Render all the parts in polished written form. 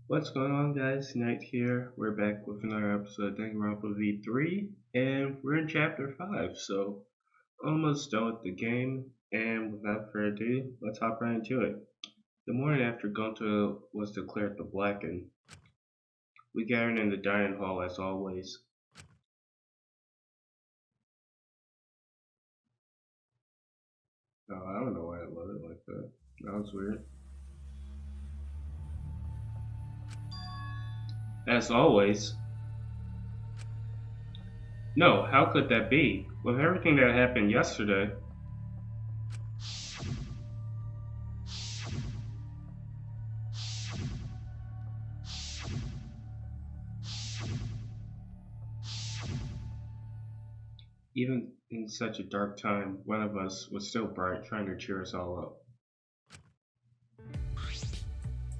What's going on, guys? Knight here. We're back with another episode of Danganronpa V3, and we're in Chapter 5, so almost done with the game. And without further ado, let's hop right into it. The morning after Gonta was declared the Blackened, we gathered in the dining hall as always. Oh, I don't know why it loaded like that. That was weird. As always. No, how could that be? With everything that happened yesterday. Even in such a dark time, one of us was still bright, trying to cheer us all up.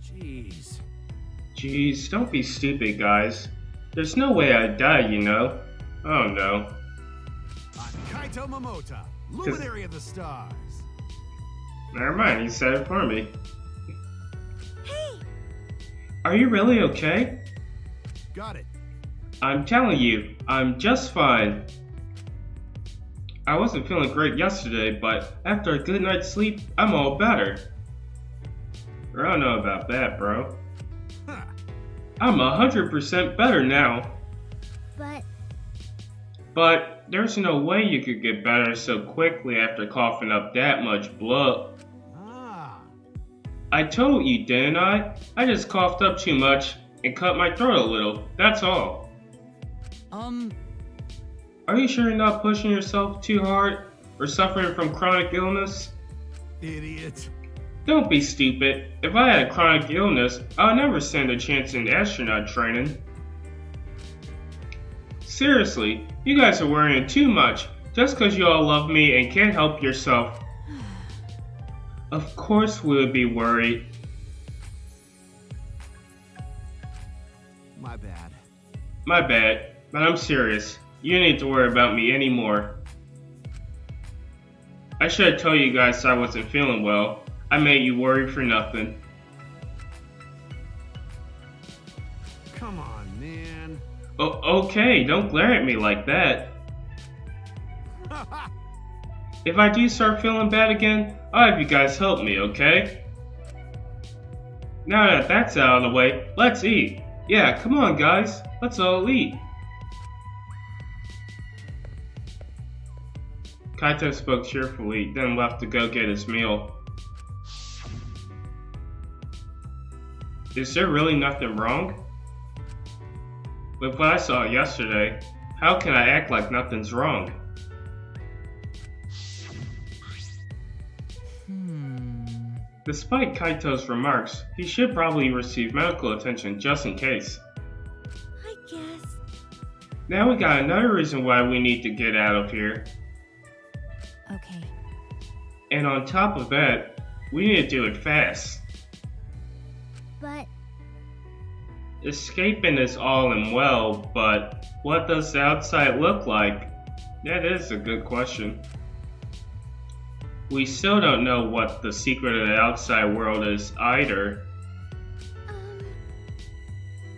Jeez. Jeez, don't be stupid, guys. There's no way I'd die, you know. Oh no. I'm Kaito Momota, luminary of the stars. Never mind, he said it for me. Hey! Are you really okay? Got it. I'm telling you, I'm just fine. I wasn't feeling great yesterday, but after a good night's sleep, I'm all better. I don't know about that, bro. Huh. I'm 100% better now. But there's no way you could get better so quickly after coughing up that much blood. Ah. I told you, didn't I? I just coughed up too much and cut my throat a little, that's all. Are you sure you're not pushing yourself too hard or suffering from chronic illness? Idiot. Don't be stupid. If I had a chronic illness, I would never stand a chance in astronaut training. Seriously, you guys are worrying too much just because you all love me and can't help yourself. Of course we would be worried. My bad. My bad, but I'm serious. You don't need to worry about me anymore. I should have told you guys I wasn't feeling well. I made you worry for nothing. Come on, man. Okay, don't glare at me like that. If I do start feeling bad again, I'll have you guys help me, okay? Now that that's out of the way, let's eat. Yeah, come on guys, let's all eat. Kaito spoke cheerfully, then left to go get his meal. Is there really nothing wrong? With what I saw yesterday, how can I act like nothing's wrong? Despite Kaito's remarks, he should probably receive medical attention just in case. I guess. Now we got another reason why we need to get out of here. Okay. And on top of that, we need to do it fast. But Escaping is all and well, but what does the outside look like? That is a good question. We still don't know what the secret of the outside world is either.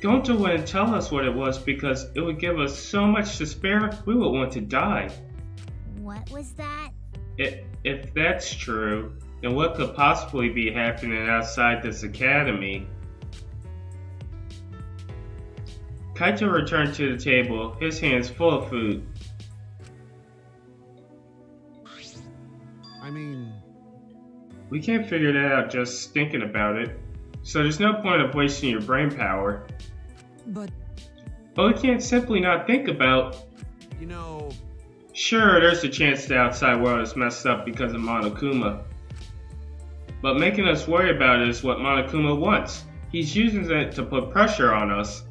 Gonta wouldn't tell us what it was because it would give us so much to spare we would want to die. what was that? If that's true, then what could possibly be happening outside this academy? Kaito returned to the table, his hands full of food. I mean, We can't figure that out just thinking about it, so there's no point of wasting your brain power. but, But we can't simply not think about. you know, Sure, there's a chance the outside world is messed up because of Monokuma. But making us worry about it is what Monokuma wants. He's using it to put pressure on us.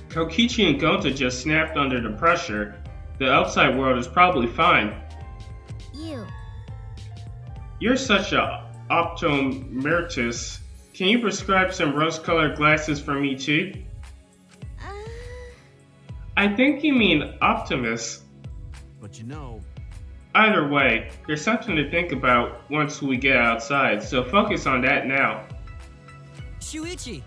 Kokichi and Gonta just snapped under the pressure. The outside world is probably fine. You. You're such a optometrist. Can you prescribe some rose-colored glasses for me too? Uh, I think you mean optimist. but you know, Either way, there's something to think about once we get outside, so focus on that now. Shuichi!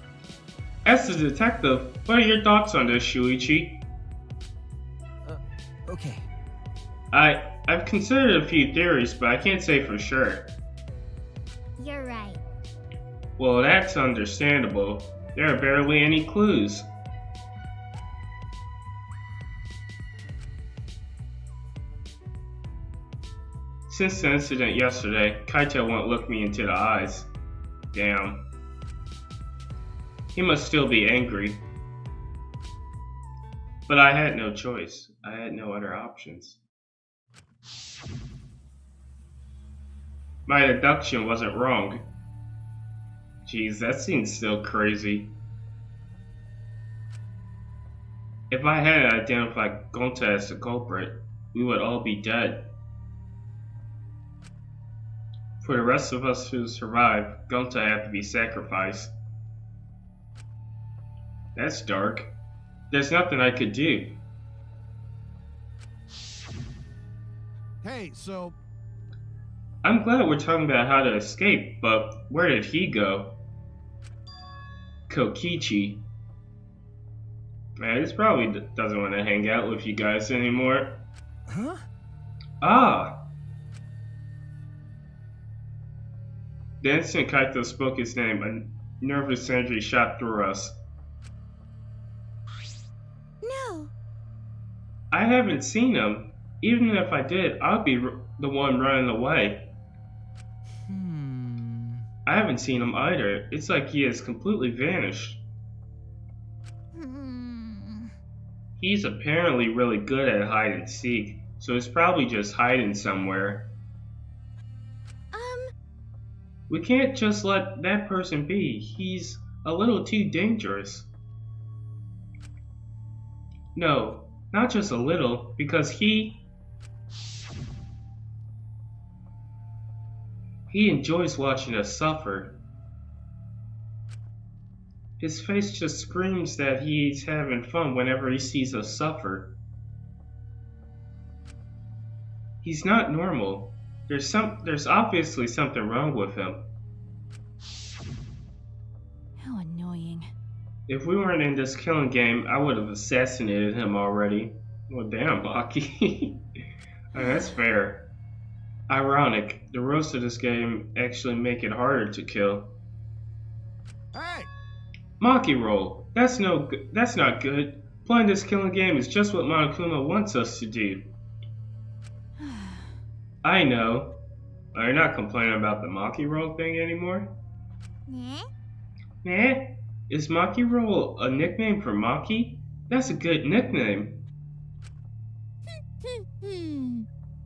As a detective, what are your thoughts on this, Shuichi? Okay. I've considered a few theories, but I can't say for sure. You're right. Well, that's understandable. There are barely any clues. Since the incident yesterday, Kaito won't look me into the eyes. Damn. He must still be angry. But I had no choice. I had no other options. My deduction wasn't wrong. Jeez, that seems still crazy. If I hadn't identified Gonta as the culprit, we would all be dead. For the rest of us to survive, Gonta had to be sacrificed. That's dark. There's nothing I could do. Hey, so I'm glad we're talking about how to escape, but where did he go? Kokichi. Man, this probably doesn't want to hang out with you guys anymore. Huh? Ah! The instant Kaito spoke his name, a nervous energy shot through us. No. I haven't seen him. Even if I did, I'd be the one running away. I haven't seen him either. It's like he has completely vanished. He's apparently really good at hide and seek, so he's probably just hiding somewhere. We can't just let that person be. He's a little too dangerous. No, not just a little, because he enjoys watching us suffer. His face just screams that he's having fun whenever he sees us suffer. He's not normal. There's obviously something wrong with him. How annoying. If we weren't in this killing game, I would have assassinated him already. Well, damn, Maki. That's fair. Ironic, the rules of this game actually make it harder to kill. hey, Maki roll. That's not good. Playing this killing game is just what Monokuma wants us to do. I know. Are you not complaining about the Maki roll thing anymore? Eh? Is Maki roll a nickname for Maki? That's a good nickname.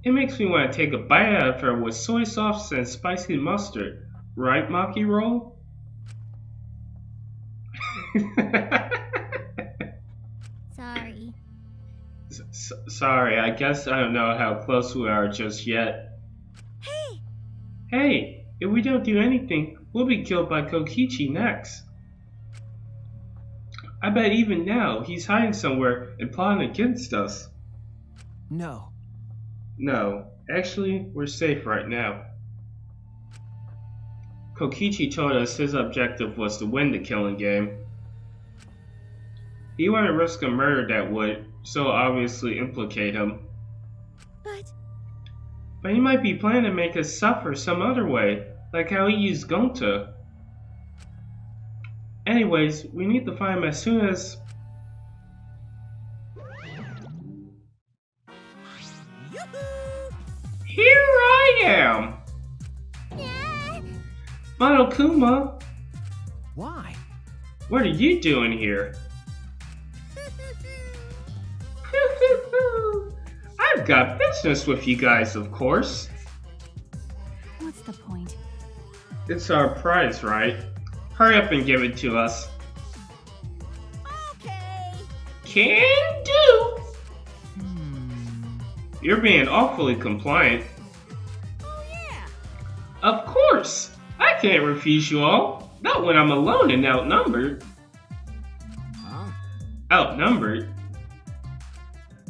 It makes me want to take a bite out of her with soy sauce and spicy mustard. Right, Maki roll? Sorry. Sorry, I guess I don't know how close we are just yet. Hey! Hey, if we don't do anything, we'll be killed by Kokichi next. I bet even now he's hiding somewhere and plotting against us. No. No, actually, we're safe right now. Kokichi told us his objective was to win the killing game. He wouldn't risk a murder that would so obviously implicate him. But he might be planning to make us suffer some other way, like how he used Gonta. Anyways, we need to find him as soon as... Here I am! Yeah. Monokuma, Why? what are you doing here? I've got business with you guys, of course. What's the point? It's our prize, right? Hurry up and give it to us. Okay. Can do! You're being awfully compliant. Oh yeah. Of course! I can't refuse you all. Not when I'm alone and outnumbered. huh? Outnumbered?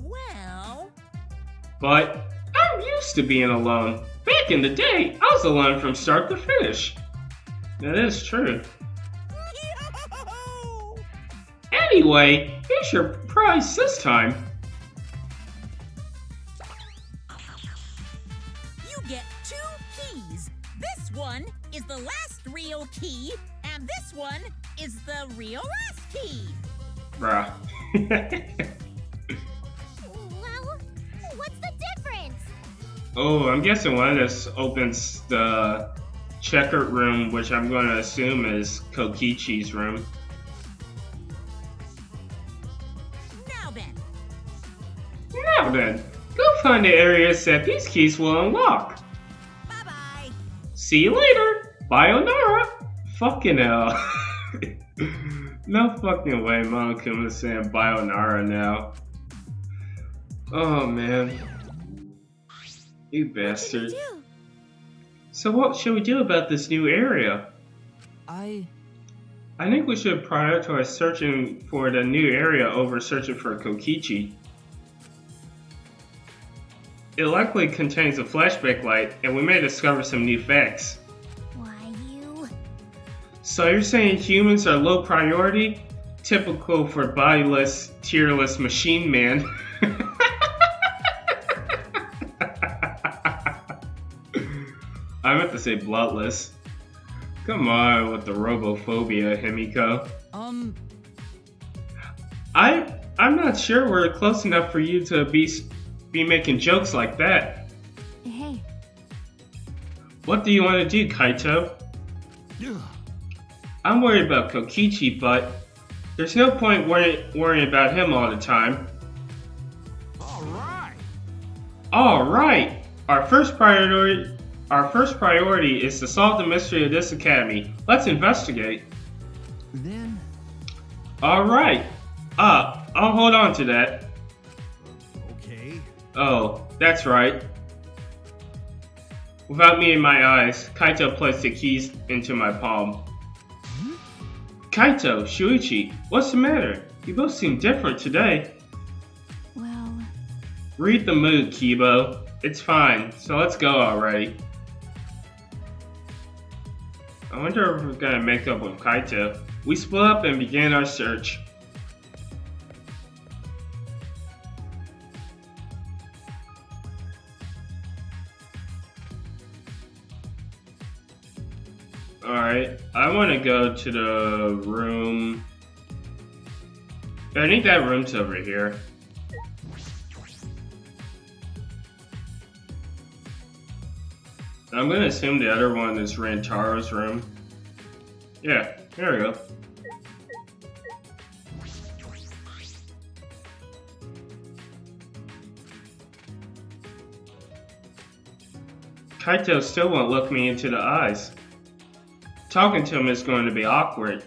Well. But I'm used to being alone. Back in the day, I was alone from start to finish. That is true. Anyway, here's your prize this time. You get 2 keys. This one is the last real key, and this one is the real last key. Bruh. Well, what's the difference? Oh, I'm guessing one of this opens the checkered room, which I'm going to assume is Kokichi's room. Now then, Now then, go find the areas that these keys will unlock. bye-bye. See you later. Sayonara. Fucking hell. No fucking way Monokuma is saying Sayonara now. Oh man. You bastard. Do. So what should we do about this new area? I think we should prioritize searching for the new area over searching for Kokichi. It likely contains a flashback light, and we may discover some new facts. Why you? So you're saying humans are low priority? Typical for bodiless, tearless machine man. I meant to say bloodless. Come on with the robophobia, Himiko. I'm not sure we're close enough for you to be making jokes like that. hey, What do you want to do, Kaito? I'm worried about Kokichi, but there's no point worrying about him all the time. All right. All right. Our first priority is to solve the mystery of this academy. Let's investigate. then All right. I'll hold on to that. Okay. Oh, that's right. Without me in my eyes, Kaito placed the keys into my palm. Kaito, Shuichi, what's the matter? You both seem different today. well, Read the mood, Kibo. It's fine, so let's go already. I wonder if we're gonna make up with Kaito. We split up and began our search. Alright, I want to go to the room. I think that room's over here. I'm gonna assume the other one is Rantaro's room. Yeah, here we go. Kaito still won't look me into the eyes. Talking to him is going to be awkward.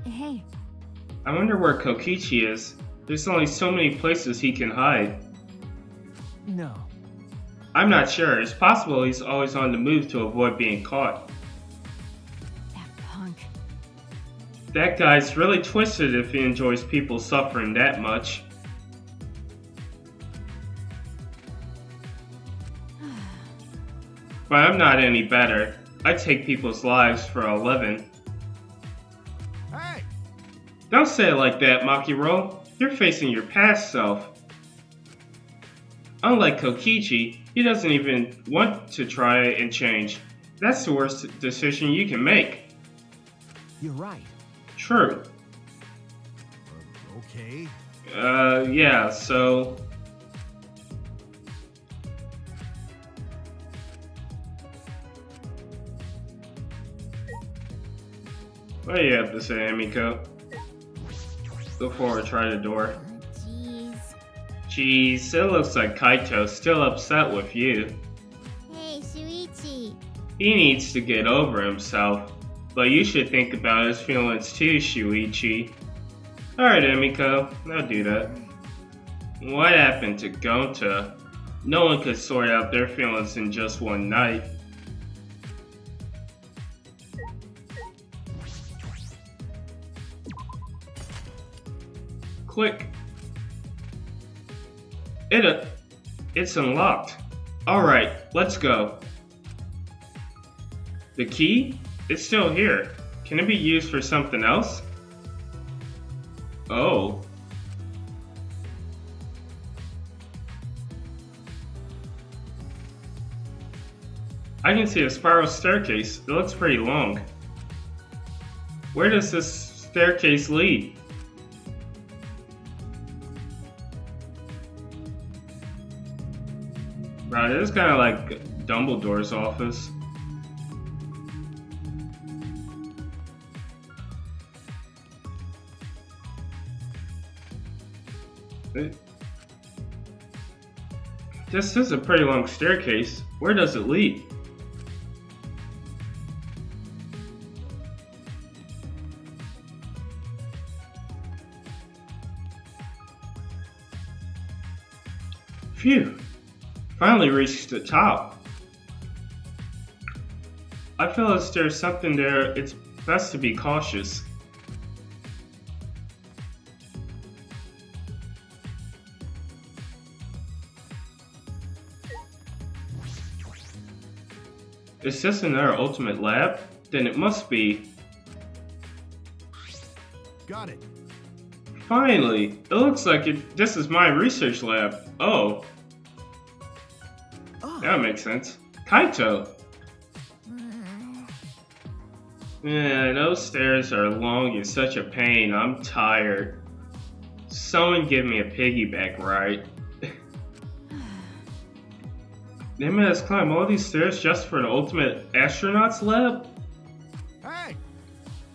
hey, I wonder where Kokichi is. There's only so many places he can hide. no. I'm not sure. It's possible he's always on the move to avoid being caught. That punk. That guy's really twisted if he enjoys people suffering that much. But I'm not any better. I take people's lives for a living. Hey. Don't say it like that, Makiro. You're facing your past self. Unlike Kokichi, he doesn't even want to try and change. That's the worst decision you can make. You're right. True. Okay. Yeah, so... What do you have to say, Amiko? Before I try the door. Jeez. Jeez, it looks like Kaito's still upset with you. Hey, Shuichi. He needs to get over himself. But you should think about his feelings too, Shuichi. Alright, Amiko, I'll do that. What happened to Gonta? No one could sort out their feelings in just one night. Click. It's unlocked. Alright, let's go. The key? It's still here. Can it be used for something else? Oh. I can see a spiral staircase. It looks pretty long. Where does this staircase lead? Right, it is kind of like Dumbledore's office. This is a pretty long staircase. Where does it lead? Phew! Finally reached the top. I feel as there's something there. It's best to be cautious. Is this another ultimate lab? Then it must be. Got it. Finally! It looks like this is my research lab. Oh. That makes sense. Kaito! Yeah, those stairs are long and such a pain. I'm tired. Someone give me a piggyback ride. They made us climb all these stairs just for the ultimate astronauts lab? Hey!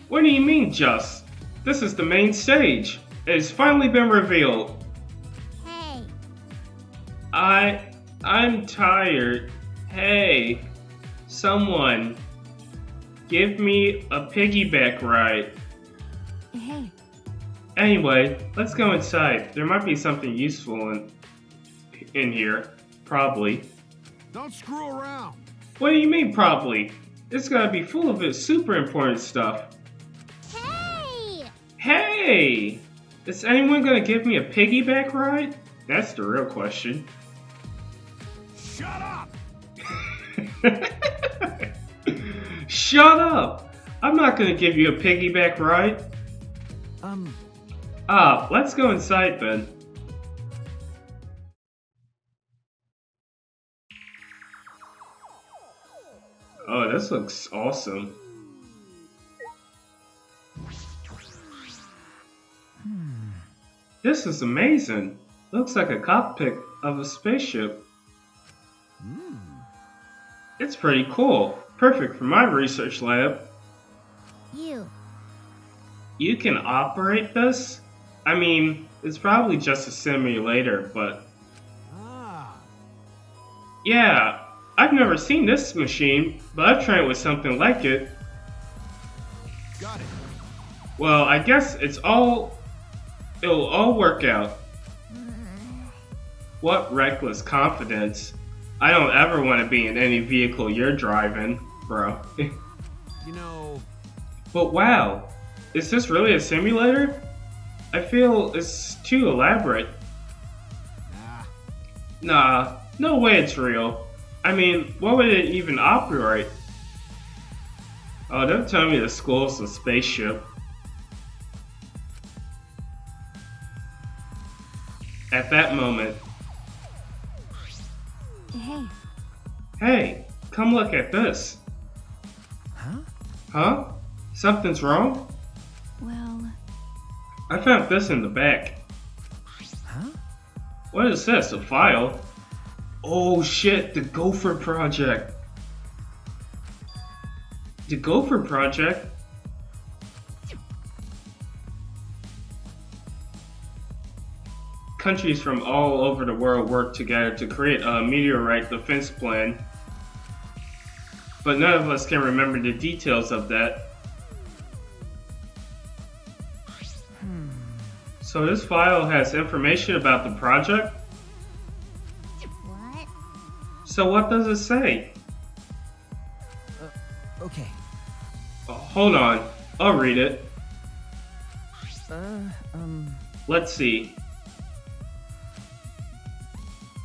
What do you mean just? This is the main stage. It's finally been revealed. Hey. I'm tired. Hey, someone, give me a piggyback ride. Hey. Anyway, let's go inside. There might be something useful in here. Probably. Don't screw around. What do you mean, probably? It's gotta be full of it super important stuff. Hey! Hey! Is anyone gonna give me a piggyback ride? That's the real question. Shut up! Shut up! I'm not gonna give you a piggyback ride. Let's go inside then. Oh, this looks awesome. This is amazing. Looks like a cockpit of a spaceship. It's pretty cool. Perfect for my research lab. You can operate this? I mean, it's probably just a simulator, but... Yeah, I've never seen this machine, but I've trained with something like it. Got it. Well, I guess it'll all work out. What reckless confidence. I don't ever want to be in any vehicle you're driving, bro. You know... But wow, is this really a simulator? I feel it's too elaborate. Nah, no way it's real. I mean, what would it even operate? Oh, don't tell me the school's a spaceship. At that moment... Hey. Hey, come look at this. Huh? Huh? Something's wrong? Well... I found this in the back. Huh? What is this, a file? Oh shit, the Gopher Project. The Gopher Project? Countries from all over the world work together to create a meteorite defense plan. But none of us can remember the details of that. So this file has information about the project? What? So what does it say? Okay. Oh, hold on, I'll read it. Let's see.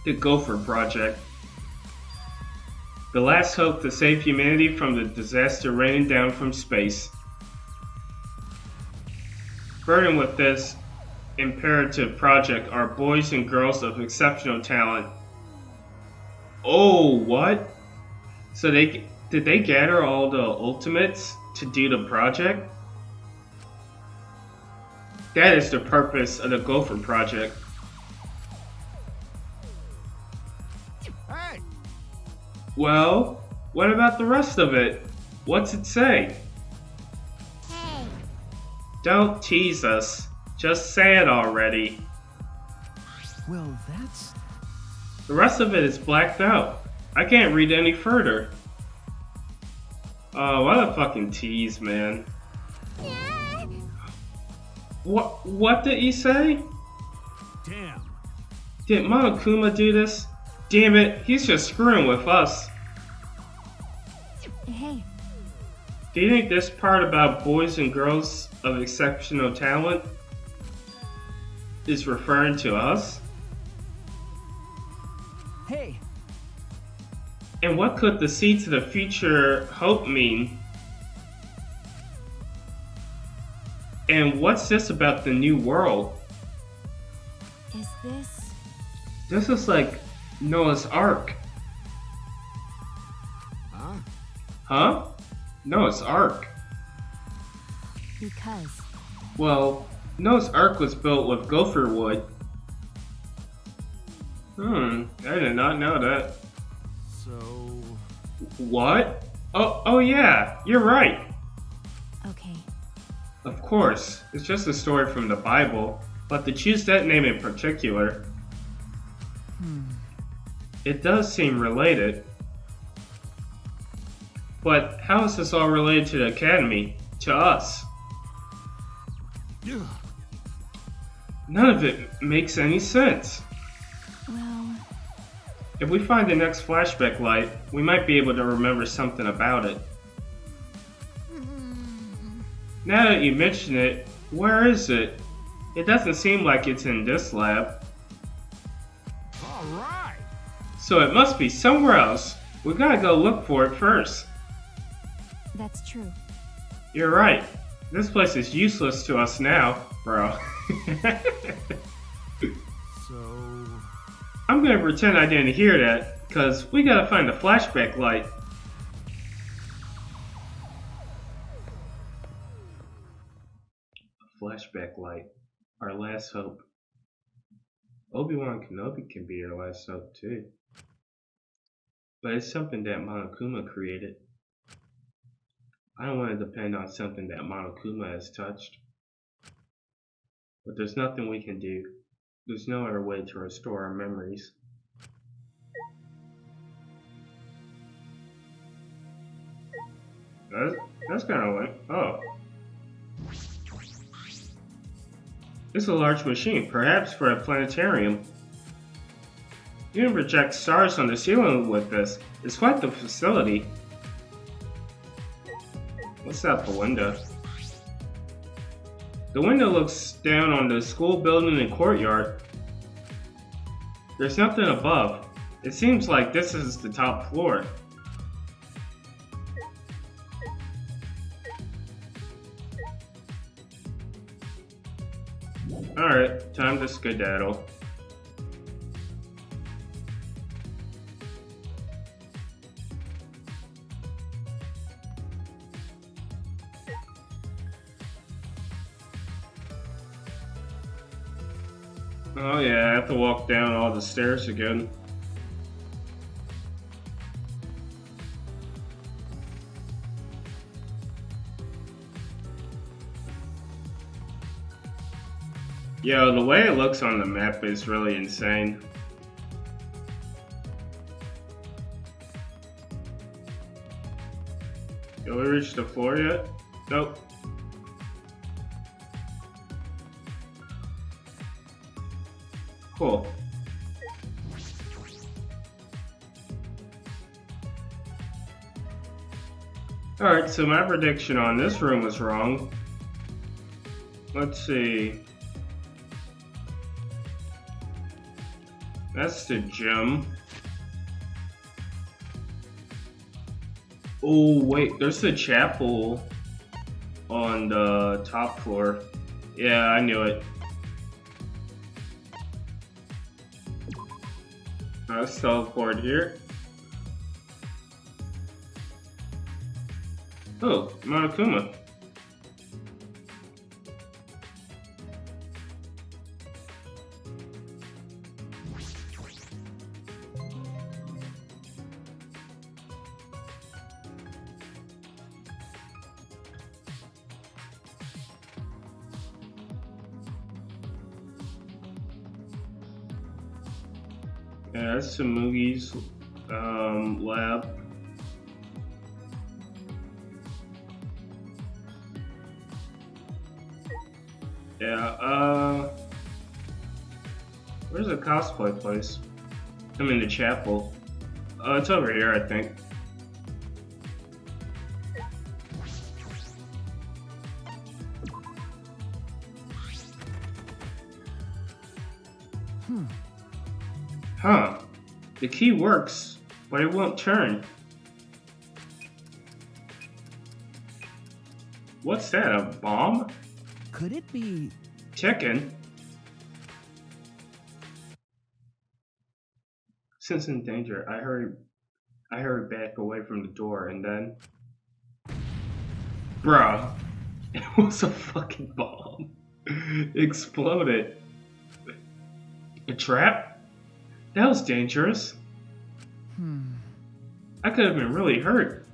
The Gopher Project. The last hope to save humanity from the disaster raining down from space. Burdened with this imperative project are boys and girls of exceptional talent. Oh, what? So did they gather all the ultimates to do the project? That is the purpose of the Gopher Project. Hey! Well, what about the rest of it? What's it say? Hey. Don't tease us. Just say it already. Well, that's... The rest of it is blacked out. I can't read any further. Oh, what a fucking tease, man. Yeah. What did he say? Damn. Did Monokuma do this? Damn it, he's just screwing with us. Hey, Do you think this part about boys and girls of exceptional talent is referring to us? hey, And what could the seeds of the future hope mean? And what's this about the new world? is this... This is like Noah's Ark. Huh? Huh? Noah's Ark. Because... Well, Noah's Ark was built with gopher wood. I did not know that. So... What? Oh yeah, you're right. Okay, Of course, it's just a story from the Bible, but to choose that name in particular, it does seem related. But how is this all related to the Academy? To us? Ugh. None of it makes any sense. well... If we find the next flashback light, we might be able to remember something about it. Now that you mention it, where is it? It doesn't seem like it's in this lab. All right. So it must be somewhere else. We gotta go look for it first. That's true. You're right. This place is useless to us now, bro. So... I'm gonna pretend I didn't hear that, cause we gotta find the flashback light. Flashback light. Our last hope. Obi-Wan Kenobi can be our last hope too. But it's something that Monokuma created. I don't want to depend on something that Monokuma has touched. But there's nothing we can do. There's no other way to restore our memories. That's kind of like, oh. This is a large machine, perhaps for a planetarium. You can project stars on the ceiling with this. It's quite the facility. What's out the window? The window looks down on the school building and courtyard. There's nothing above. It seems like this is the top floor. Alright, time to skedaddle. Oh yeah, I have to walk down all the stairs again. Yo, the way it looks on the map is really insane. Did we reach the floor yet? Nope. Cool. Alright, so my prediction on this room was wrong. Let's see. That's the gym. Oh wait, there's a chapel on the top floor. Yeah, I knew it. Let's teleport here. Oh, Monokuma. Yeah, that's Samugi's lab. Yeah, where's the cosplay place? I'm in the chapel. It's over here, I think. Huh. The key works, but it won't turn. What's that, a bomb? Could it be? Chicken? Since in danger, I hurried back away from the door and then... Bruh. It was a fucking bomb. It exploded. A trap? That was dangerous. I could have been really hurt.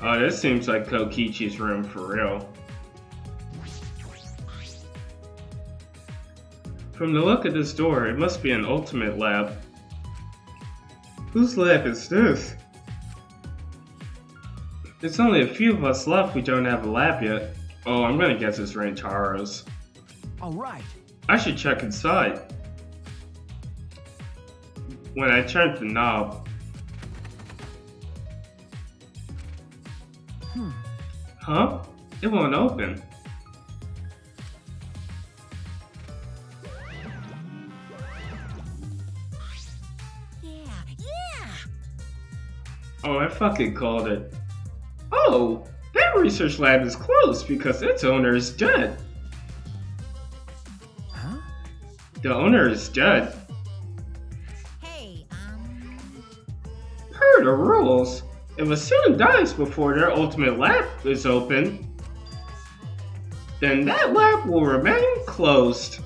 Oh, this seems like Kokichi's room for real. From the look of this door, it must be an ultimate lab. Whose lab is this? There's only a few of us left who don't have a lab yet. Oh, I'm gonna guess it's Rentaro's. All right. I should check inside. When I turned the knob. Huh? It won't open. Yeah. Oh, I fucking called it. Oh, that research lab is closed because its owner is dead. Huh? The owner is dead. Hey, Per the rules, if a student dies before their ultimate lab is open, then that lab will remain closed.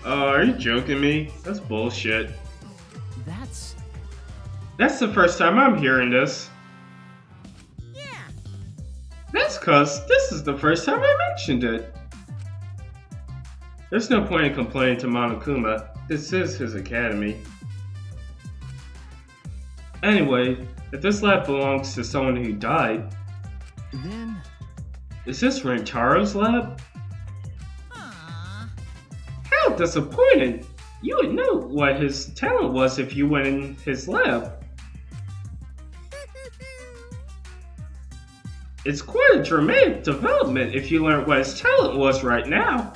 Are you joking me? That's bullshit. That's the first time I'm hearing this. yeah. That's cause this is the first time I mentioned it. There's no point in complaining to Monokuma. This is his academy. Anyway, if this lab belongs to someone who died, Then is this Rentaro's lab? Aww. How disappointing! You would know what his talent was if you went in his lab. It's quite a dramatic development if you learn what his talent was right now.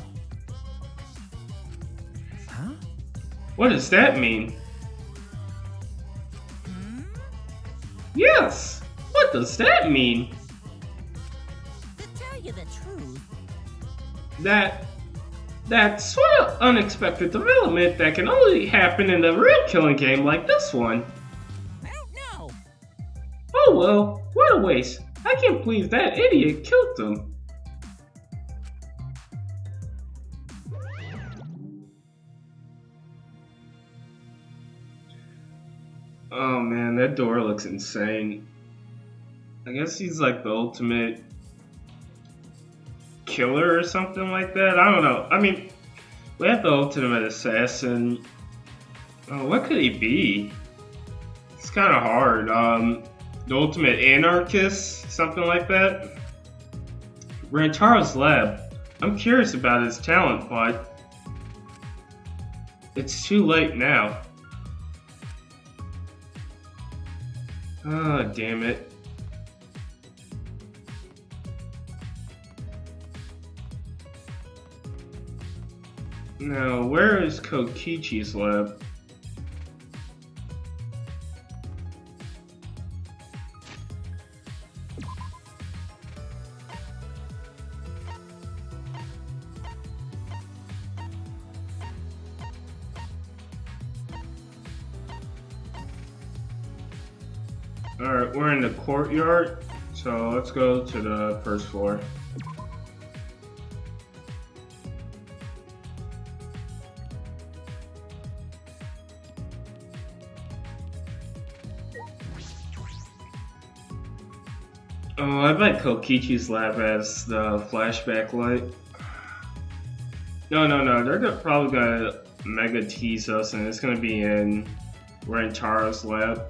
Huh? What does that mean? Yes! What does that mean? To tell you the truth, That sort of unexpected development that can only happen in a real killing game like this one. I don't know. Oh well, what a waste. I can't believe that idiot killed them. Oh man, that door looks insane. I guess he's like the ultimate killer or something like that. I don't know. I mean, we have the ultimate assassin. Oh, what could he be? It's kind of hard. The ultimate anarchist, something like that. Rantaro's lab. I'm curious about his talent, but it's too late now. Ah, damn it. Now, where is Kokichi's lab? Alright, we're in the courtyard, so let's go to the first floor. Oh, I bet Kokichi's lab has the flashback light. No, they're probably gonna mega tease us, and it's gonna be in Rentaro's lab.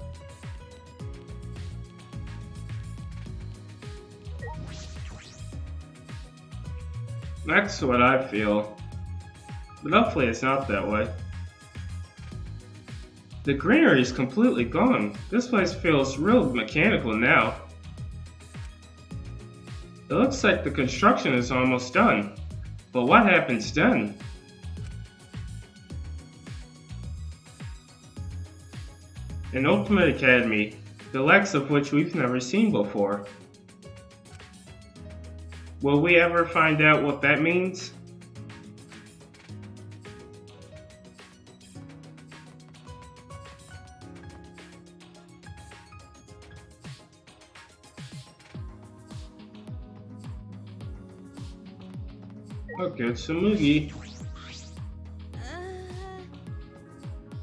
That's what I feel. But hopefully it's not that way. The greenery is completely gone. This place feels real mechanical now. It looks like the construction is almost done. But what happens then? An Ultimate Academy, the likes of which we've never seen before. Will we ever find out what that means? Okay, it's Tsumugi.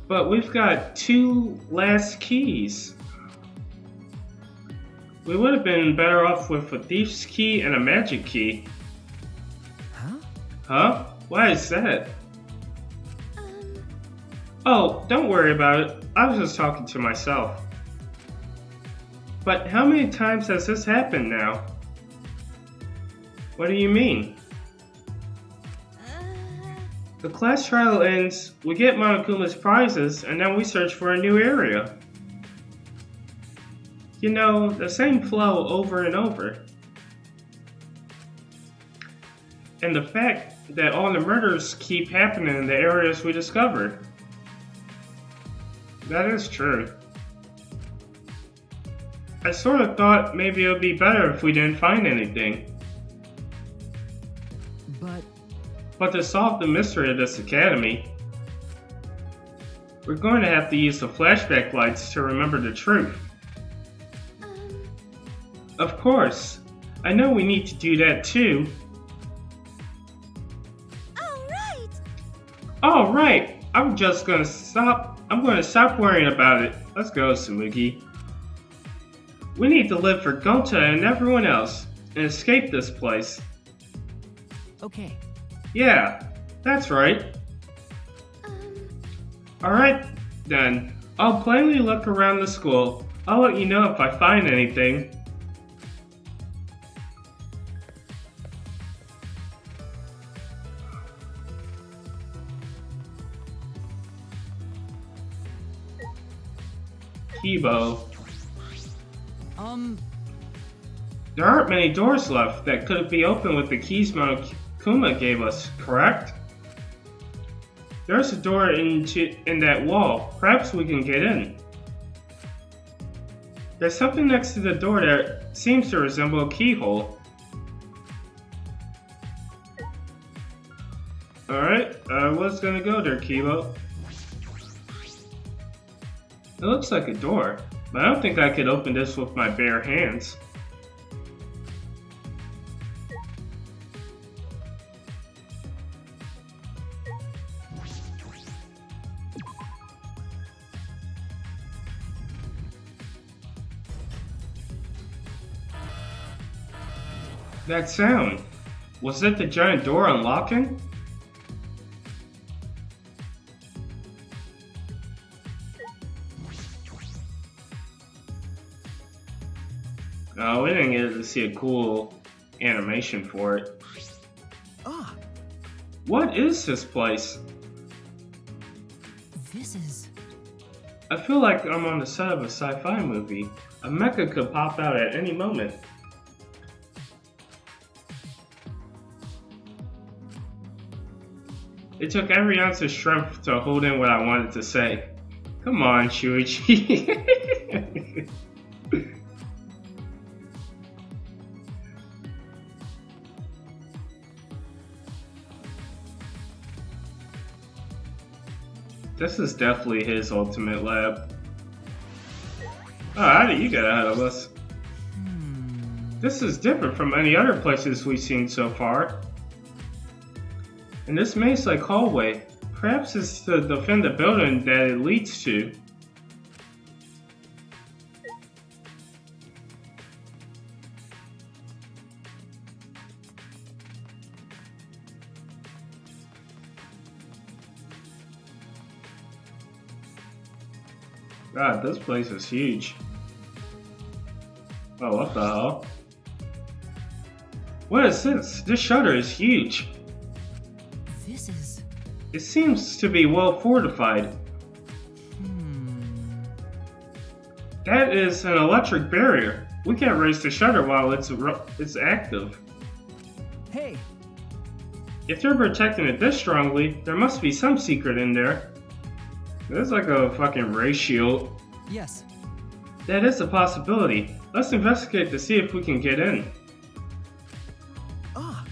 But we've got 2 last keys. We would have been better off with a thief's key and a magic key. Huh? Huh? Why is that? Oh, don't worry about it. I was just talking to myself. But how many times has this happened now? What do you mean? The class trial ends, we get Monokuma's prizes, and then we search for a new area. You know, the same flow over and over. And the fact that all the murders keep happening in the areas we discovered. That is true. I sort of thought maybe it would be better if we didn't find anything. But to solve the mystery of this academy, we're going to have to use the flashback lights to remember the truth. Of course. I know we need to do that too. Alright! I'm going to stop worrying about it. Let's go, Tsumugi. We need to live for Gonta and everyone else, and escape this place. Okay. Yeah, that's right. Alright, then. I'll plainly look around the school. I'll let you know if I find anything. Kibo. There aren't many doors left that could be opened with the keys Monokuma gave us, correct? There's a door in that wall. Perhaps we can get in. There's something next to the door that seems to resemble a keyhole. Alright, what's gonna go there, Kibo? It looks like a door, but I don't think I could open this with my bare hands. That sound, was it the giant door unlocking? Oh, we didn't get to see a cool animation for it. Ah, What is this place? this is... I feel like I'm on the set of a sci-fi movie. A mecha could pop out at any moment. It took every ounce of strength to hold in what I wanted to say. Come on, Shuichi. This is definitely his ultimate lab. Oh, how did you get ahead of us? This is different from any other places we've seen so far. And this maze-like hallway, perhaps it's to defend the building that it leads to. God, this place is huge. Oh, what the hell? What is this? This shutter is huge. This is... It seems to be well fortified. That is an electric barrier. We can't raise the shutter while it's active. Hey, If they're protecting it this strongly, there must be some secret in there. There's like a fucking ray shield. yes. That is a possibility. Let's investigate to see if we can get in. Ah,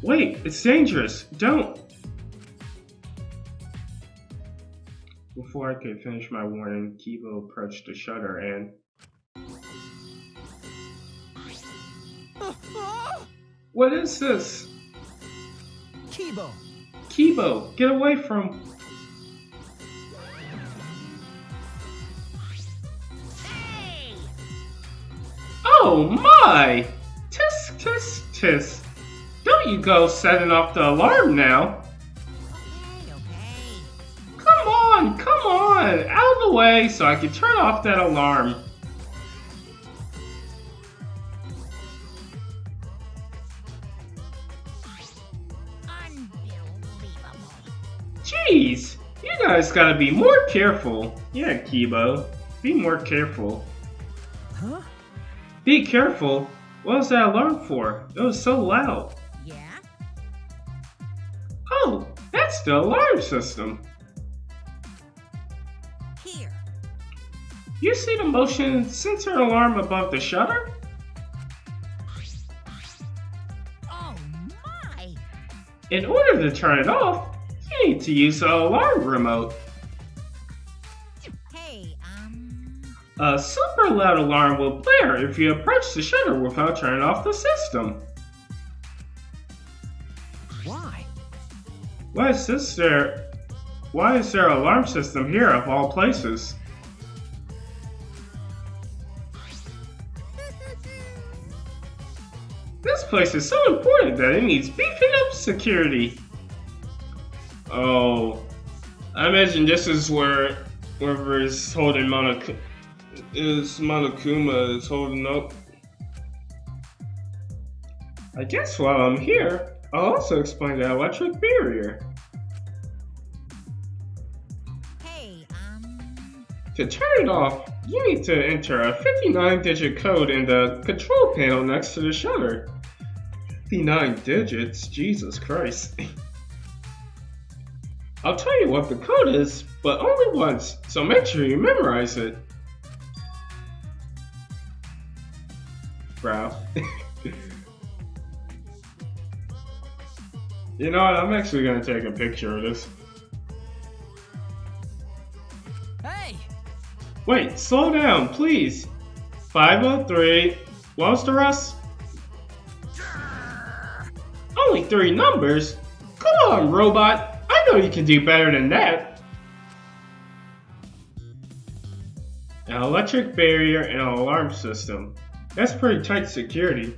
Wait, it's dangerous. Don't. Before I could finish my warning, Kibo approached the shutter and... What is this? Kibo. Kibo, get away from... Hey! Oh my! Tisk, tisk, tisk. Don't you go setting off the alarm now. Okay. Come on! Out of the way so I can turn off that alarm. Unbelievable. Jeez! You guys gotta be more careful. Yeah, Kibo. Be more careful. Huh? Be careful? What was that alarm for? It was so loud. Yeah? Oh, that's the alarm system. Here. You see the motion sensor alarm above the shutter? Oh my! In order to turn it off, you need to use the alarm remote. Hey, A super loud alarm will blare if you approach the shutter without turning off the system. Why? Why is there an alarm system here of all places? This place is so important that it needs beefing up security. Oh, I imagine this is where whoever is holding Monokuma is holding up. I guess while I'm here, I'll also explain the electric barrier. hey, To turn it off, you need to enter a 59-digit code in the control panel next to the shutter. 59 digits? Jesus Christ. I'll tell you what the code is, but only once, so make sure you memorize it. Bro. You know what, I'm actually gonna take a picture of this. Hey! Wait, slow down, please. 503. What was the rest? Only 3 numbers? Come on, robot. I know you can do better than that. An electric barrier and an alarm system. That's pretty tight security.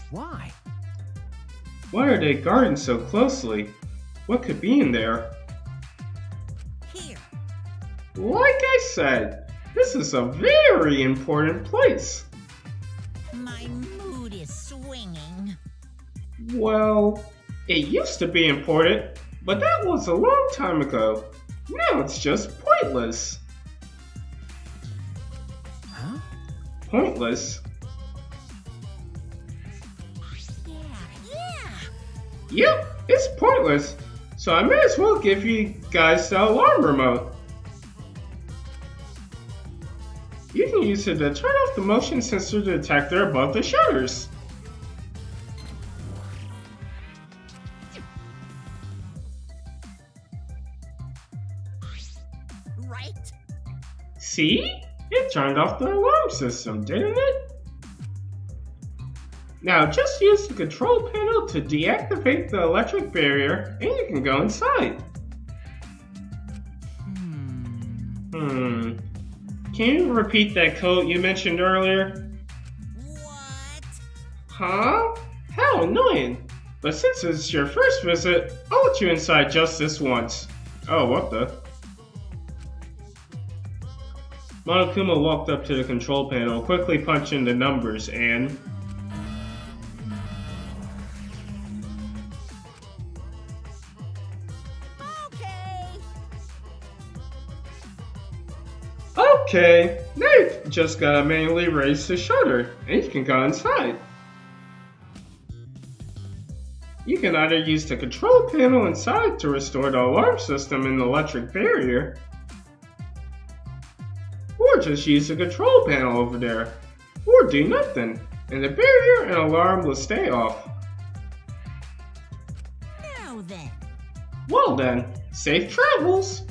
Why? Why are they guarding so closely? What could be in there? here. Like I said, this is a very important place. My mood is swinging. Well, it used to be important, but that was a long time ago. Now it's just pointless. Huh? Pointless? Yeah. Yep, It's pointless, so I may as well give you guys the alarm remote. You can use it to turn off the motion sensor detector above the shutters. Right? See? It turned off the alarm system, didn't it? Now just use the control panel to deactivate the electric barrier and you can go inside. Can you repeat that code you mentioned earlier? What? Huh? How annoying. But since it's your first visit, I'll let you inside just this once. Oh, what the? Monokuma walked up to the control panel, quickly punching the numbers and... Okay, now you just gotta manually raise the shutter, and you can go inside. You can either use the control panel inside to restore the alarm system and the electric barrier, or just use the control panel over there, or do nothing, and the barrier and alarm will stay off. Now then. Well then, safe travels!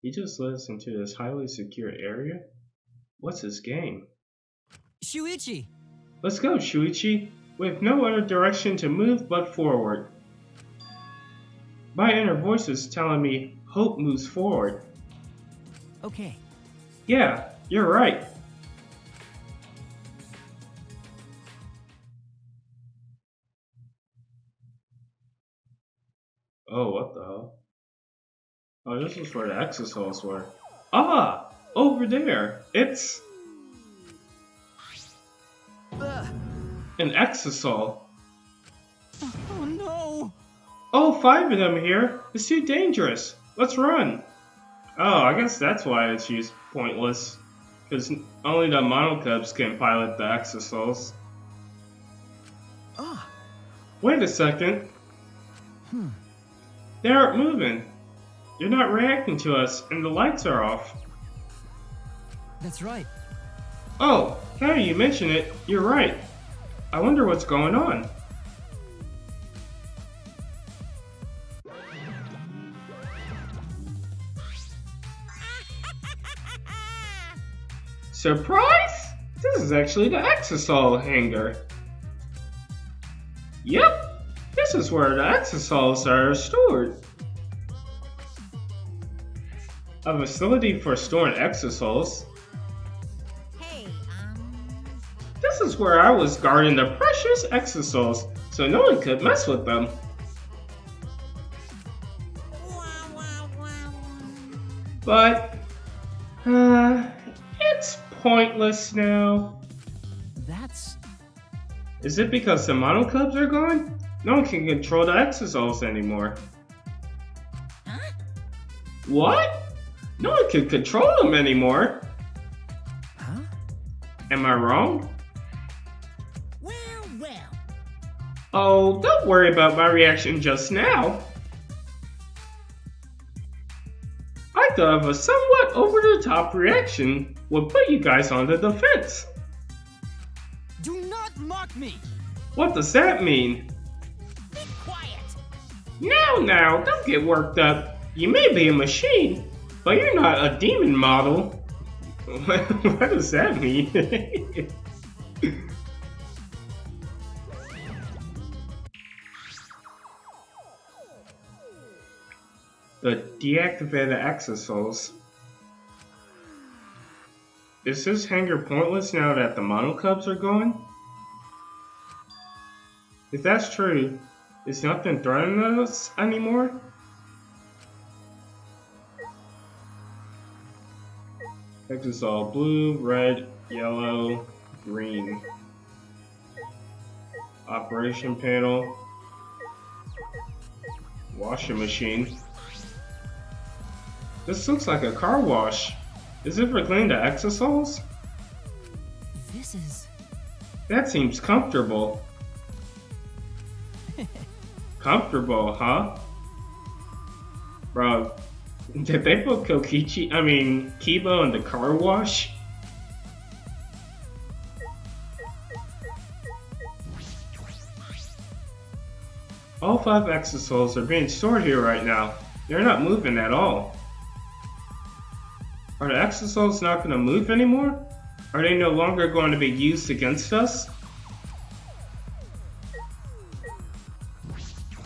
He just lives into this highly secure area? What's his game? Shuichi! Let's go, Shuichi. We have no other direction to move but forward. My inner voice is telling me hope moves forward. Okay. Yeah, you're right. Oh, what the hell? Oh, this is where the exosols were. Ah! Over there! It's... an exosol. Oh no! Oh, 5 of them here! It's too dangerous! Let's run! Oh, I guess that's why it's used pointless. Because only the monocubs can pilot the exosols. Ah! Wait a second. They aren't moving. They're not reacting to us, and the lights are off. That's right. Oh, now you mention it, you're right. I wonder what's going on. Surprise! This is actually the exosol hangar. Yep, this is where the exosols are stored. A facility for storing exosols. Hey, This is where I was guarding the precious exosols, so no one could mess with them. But, it's pointless now. That's... Is it because the monocubs are gone? No one can control the exosols anymore. Huh? What? No one can control them anymore. Huh? Am I wrong? Well. Oh, don't worry about my reaction just now. I thought of a somewhat over-the-top reaction would put you guys on the defense. Do not mock me! What does that mean? Be quiet. Now, don't get worked up. You may be a machine, but you're not a demon model. What does that mean? The deactivated exosols. Is this hangar pointless now that the monocubs are gone? If that's true, is nothing threatening us anymore? Exosol blue, red, yellow, green. Operation panel. Washing machine. This looks like a car wash. Is it for cleaning the exosols? This is... That seems comfortable. Comfortable, huh? Bro, did they put Kibo in the car wash? All 5 exosouls are being stored here right now. They're not moving at all. Are the exosouls not going to move anymore? Are they no longer going to be used against us?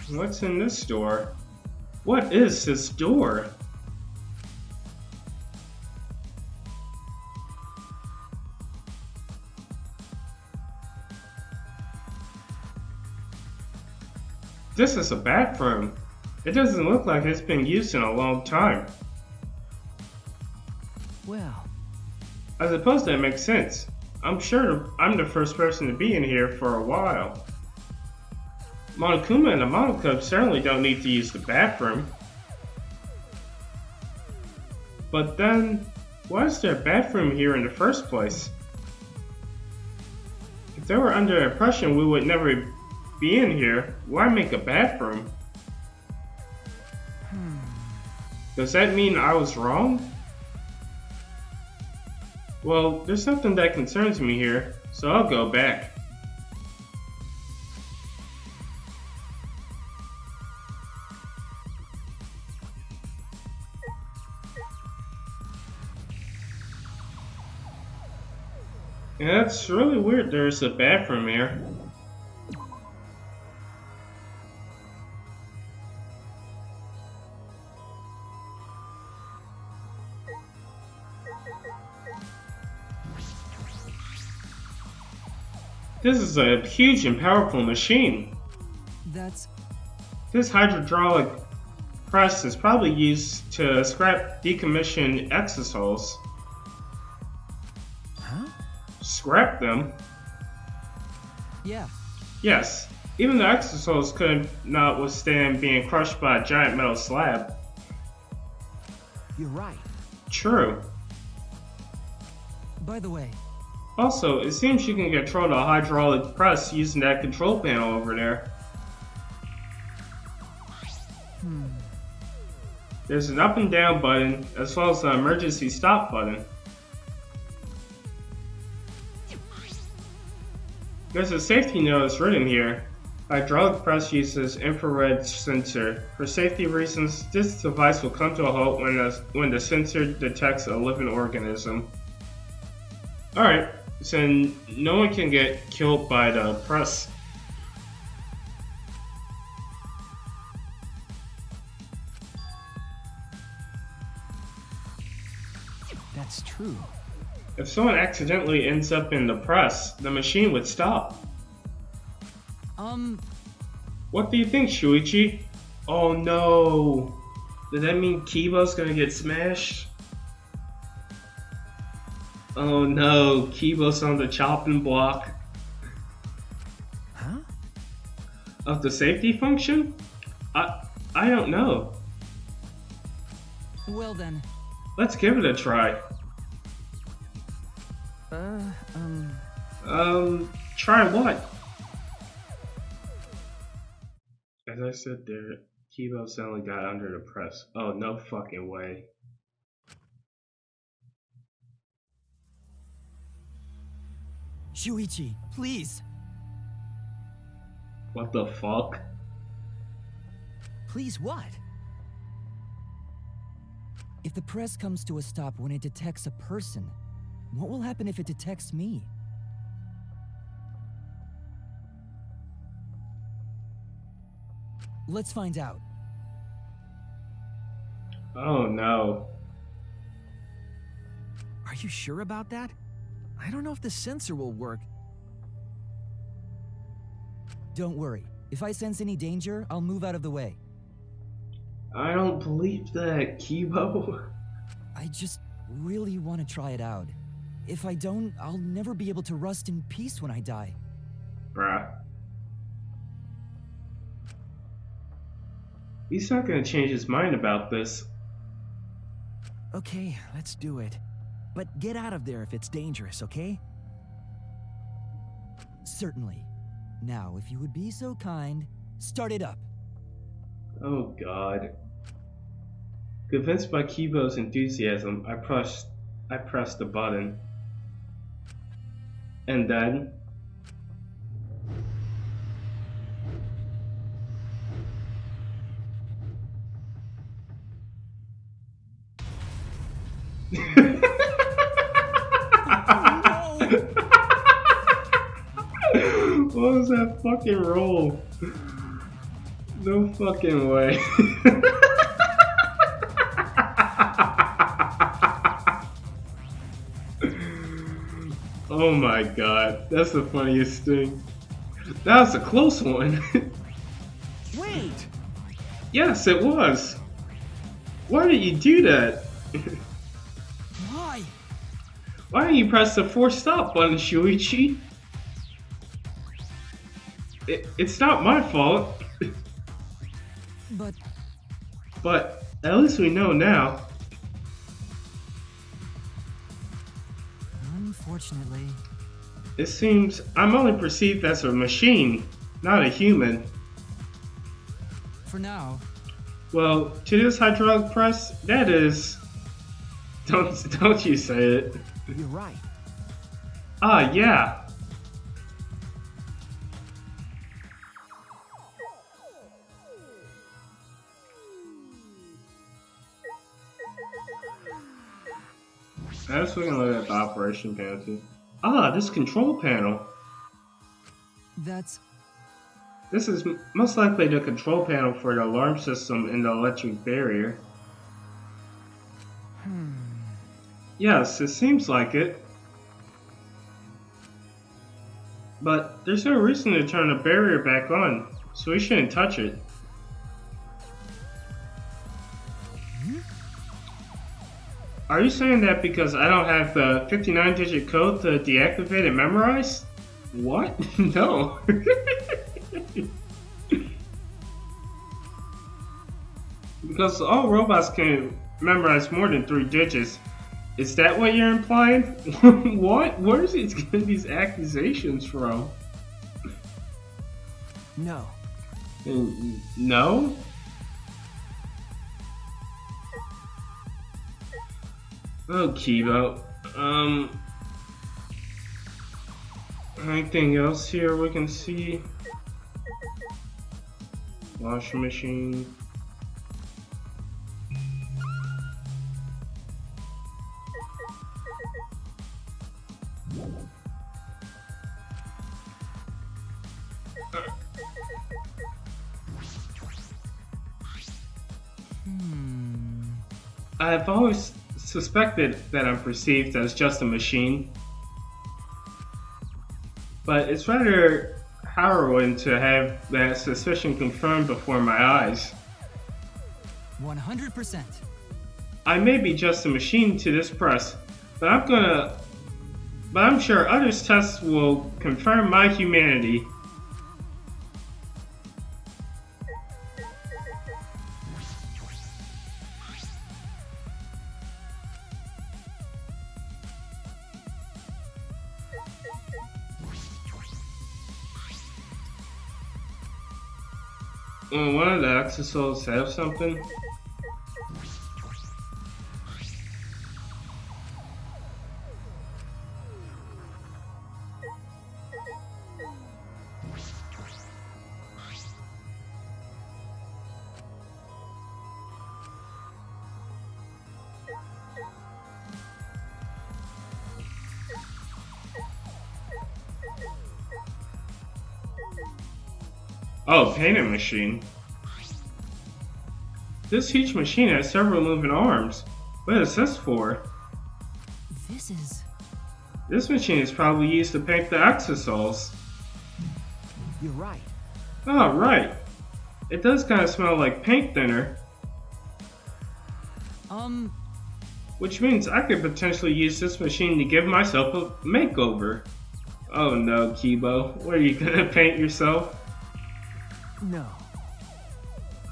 What's in this door? What is this door? This is a bathroom. It doesn't look like it's been used in a long time. Well, I suppose that makes sense. I'm sure I'm the first person to be in here for a while. Monokuma and the Monocub certainly don't need to use the bathroom. But then, why is there a bathroom here in the first place? If they were under the impression we would never be in here, why make a bathroom? Does that mean I was wrong? Well, there's something that concerns me here, so I'll go back. Yeah, that's really weird there's a bathroom here. This is a huge and powerful machine. that's... This hydraulic press is probably used to scrap decommissioned exosouls. Huh? Scrap them? Yeah. Yes. Even the exosouls could not withstand being crushed by a giant metal slab. You're right. True. By the way, Also, it seems you can control the hydraulic press using that control panel over there. There's an up and down button, as well as an emergency stop button. There's a safety notice written here. Hydraulic press uses infrared sensor. For safety reasons, this device will come to a halt when the sensor detects a living organism. Alright, so no one can get killed by the press. that's true. If someone accidentally ends up in the press, the machine would stop. What do you think, Shuichi? Oh no! Does that mean Kibo's gonna get smashed? Oh no, Kibo's on the chopping block. Huh? Of the safety function? I don't know. Well then, Let's give it a try. Try what? As I said there, Kibo suddenly got under the press. Oh, no fucking way. Shuichi, please. What the fuck? Please what? If the press comes to a stop when it detects a person, what will happen if it detects me? Let's find out. Oh no. Are you sure about that? I don't know if the sensor will work. Don't worry. If I sense any danger, I'll move out of the way. I don't believe that, Kibo. I just really want to try it out. If I don't, I'll never be able to rest in peace when I die. Bruh. He's not gonna change his mind about this. Okay, let's do it. But get out of there if it's dangerous, okay? Certainly. Now, if you would be so kind, start it up. Oh god. Convinced by Kibo's enthusiasm, I pressed the button. And then what was that fucking roll? No fucking way. Oh my god, that's the funniest thing. That was a close one. Wait! Yes, it was. Why did you do that? Why? Why didn't you press the force stop button, Shuichi? It's not my fault. But at least we know now. Unfortunately. It seems I'm only perceived as a machine, not a human. For now. Well, to this hydraulic press, that is... Don't you say it. You're right. Ah, yeah. I was looking at the operation panel too. Ah, this control panel. That's... This is most likely the control panel for the alarm system in the electric barrier. Yes, it seems like it. But there's no reason to turn the barrier back on, so we shouldn't touch it. Are you saying that because I don't have the 59-digit code to deactivate and memorize? What? No. Because all robots can memorize more than 3 digits. Is that what you're implying? What? Where is he getting these accusations from? No. No? Oh, Kibo. Anything else here we can see? Washing machine. I've always suspected that I'm perceived as just a machine, but it's rather harrowing to have that suspicion confirmed before my eyes. 100%. I may be just a machine to this press, but I'm sure others' tests will confirm my humanity. One of the exosols have something. Oh, painting machine. This huge machine has several moving arms. What is this for? This machine is probably used to paint the exosols. You're right. Oh, right. It does kind of smell like paint thinner. Which means I could potentially use this machine to give myself a makeover. Oh no, Kibo. What, are you gonna paint yourself? No.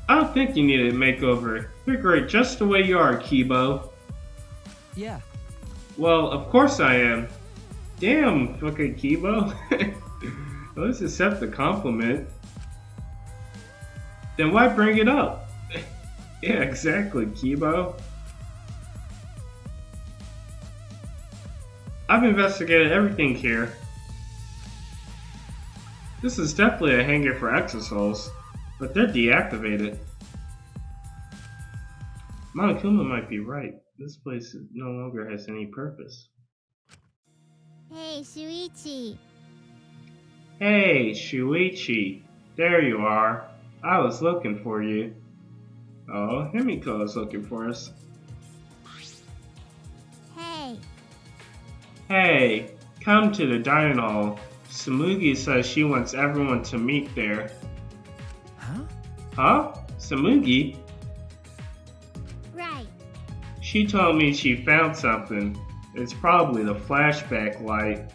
I don't think you need a makeover. You're great just the way you are, Kibo. Yeah. Well, of course I am. Damn, fucking Kibo. At least accept the compliment. Then why bring it up? Yeah, exactly, Kibo. I've investigated everything here. This is definitely a hangar for exosouls, but they're deactivated. Monokuma might be right. This place no longer has any purpose. Hey, Shuichi. Hey, Shuichi. There you are. I was looking for you. Oh, Himiko is looking for us. Hey. Hey, come to the dining hall. Samugi says she wants everyone to meet there. Huh? Huh? Samugi? Right. She told me she found something. It's probably the flashback light.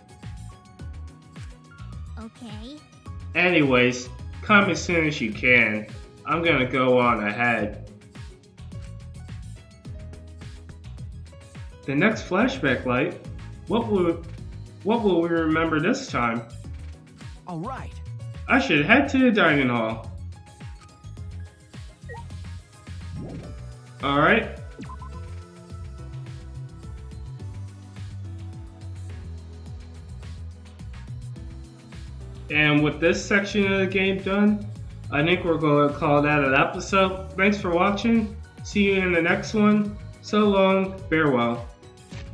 Okay. Anyways, come as soon as you can. I'm gonna go on ahead. The next flashback light? What will we remember this time? All right. I should head to the dining hall. Alright. And with this section of the game done, I think we're going to call that an episode. Thanks for watching. See you in the next one. So long. Farewell.